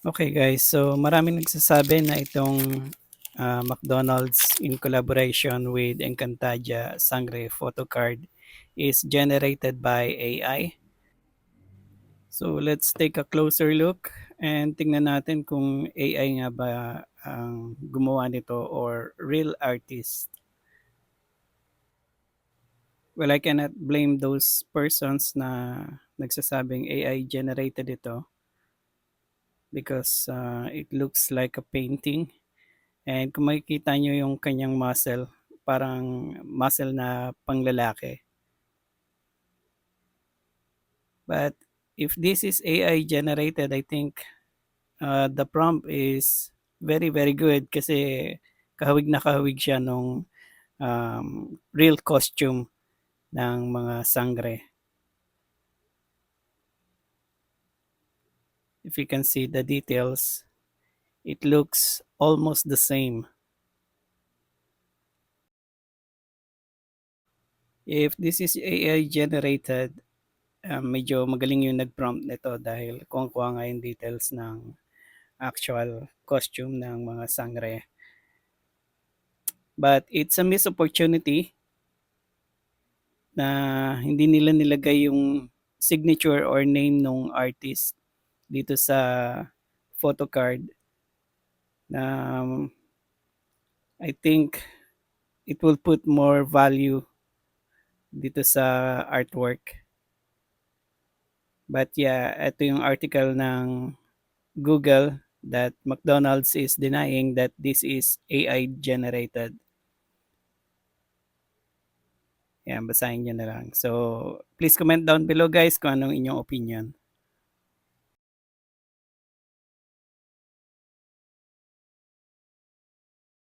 Okay guys, so maraming nagsasabi na itong McDonald's in collaboration with Encantadia Sangre photo card is generated by AI. So let's take a closer look and tingnan natin kung AI nga ba ang gumawa nito or real artist. Well, I cannot blame those persons na nagsasabing AI generated ito because it looks like a painting. And kung makikita nyo yung kanyang muscle, parang muscle na panglalaki. But if this is AI generated, I think the prompt is very, very good kasi kahawig na kahawig siya nung real costume ng mga sangre. If you can see the details, it looks almost the same. If this is AI generated, medyo magaling yung nag-prompt nito dahil kuha nga yung details ng actual costume ng mga sangre. But it's a missed opportunity na hindi nila nilagay yung signature or name ng artist dito sa photo card na I think it will put more value dito sa artwork. But yeah, ito yung article ng Google that McDonald's is denying that this is AI generated. Yan, basahin nyo na lang. So, please comment down below guys kung anong inyong opinion.